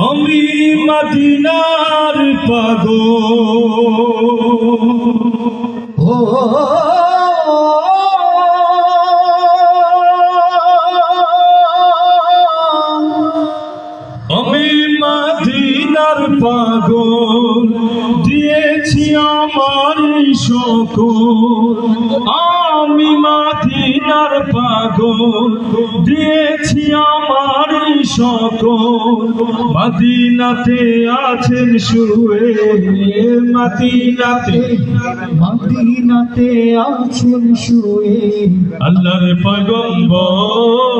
আমি মদিনার পাগল আমি মদিনার পাগল দিয়েছি আমার সকল আমি মদিনার পাগল দিয়েছি আমার সকল মদিনাতে আছেন শুয়ে মদিনাতে আছেন শুয়ে আল্লাহর পয়গম্বর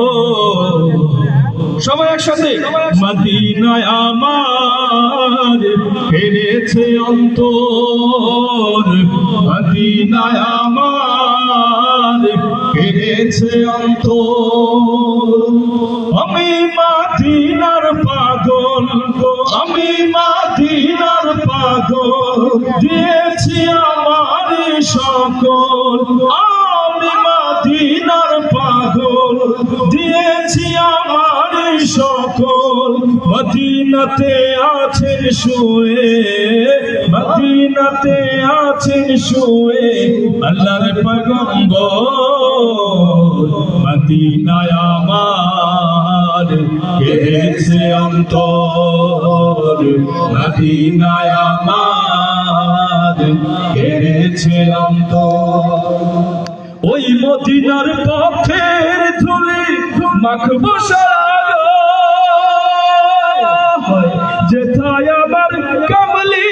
সবাই একসাথে মদিনায় আমার ফিরেছে অন্তর মদিনায় আমার ফিরেছে অন্তর আমি মদিনার পাগল আমি মদিনার পাগল দিয়েছি আমার সকল আমি মদিনার পাগল দিয়েছি আমার সকল মদিনাতে আছেন শুয়ে মদিনাতে আছেন শুয়ে আল্লাহর পয়গম্বর মদিনায় আমার কেড়েছে অন্তর মদিনায় আমার কেড়েছে অন্তর ওই মদিনার পথের ধুলি মাখবো সারা যেথায় আমার কামলি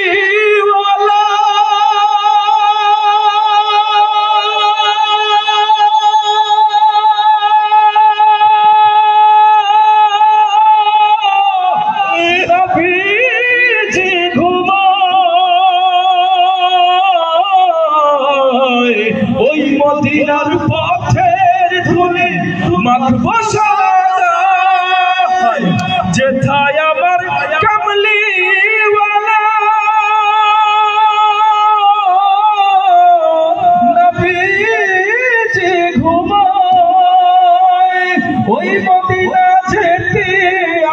ওই মদিনার পথের ধুলি মাখবো সারা যেথায় আমার কামলি নবীজি ঘুমায় ওই মদিনা যেতে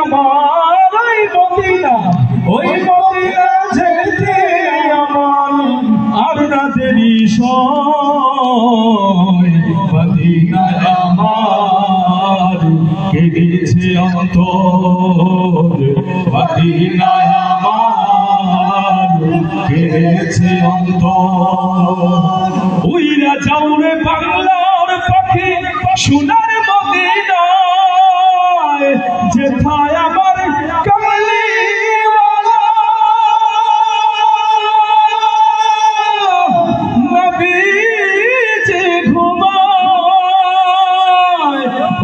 আমার ওই মদিনা যেতে আমার আর না দেরি মদিনায় আমার কেঁদেছে অন্তর মদিনায় আমার কেঁদেছে অন্তর উইরা যাওরে বাংলার পাখি সোনার মদিনায় যেথায় আমার কামলি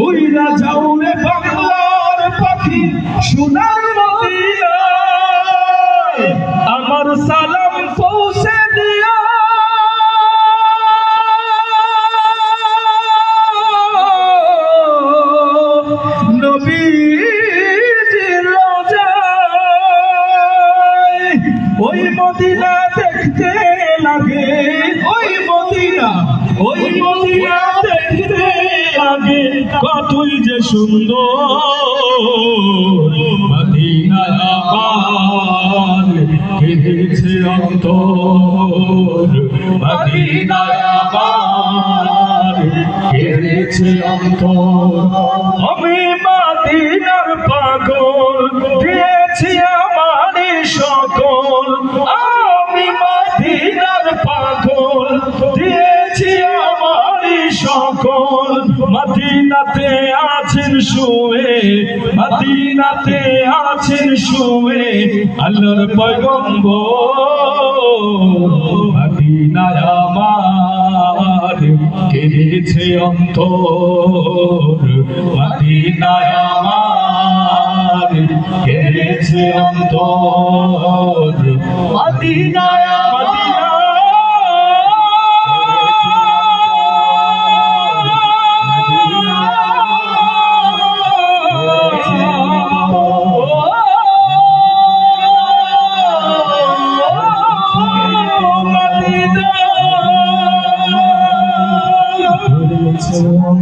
উইরা যাওরে বাংলার পাখি সোনার মদিনায় আমার সালাম পৌঁছে দিও নবীজির রওজায় ওই মদিনা দেখতে লাগে ওই মদিনা দেখতে লাগে কতই যে সুন্দর মদিনায় আমার কেঁদেছে অন্তর মদিনায় আমার কেঁদেছে অন্তর আমি মদিনার পাগল দিয়েছি আমার সকল আমি মদিনার পাগল দিয়েছি আমার সকল মদিনাতে আছেন শুয়ে মদিনাতে আছেন শুয়ে আল্লাহর পয়গম্বর মদিনায় আমার কেঁদেছে অন্তর মদিনায় আমার কেঁদেছে অন্তর মদিনায় মদিনা हम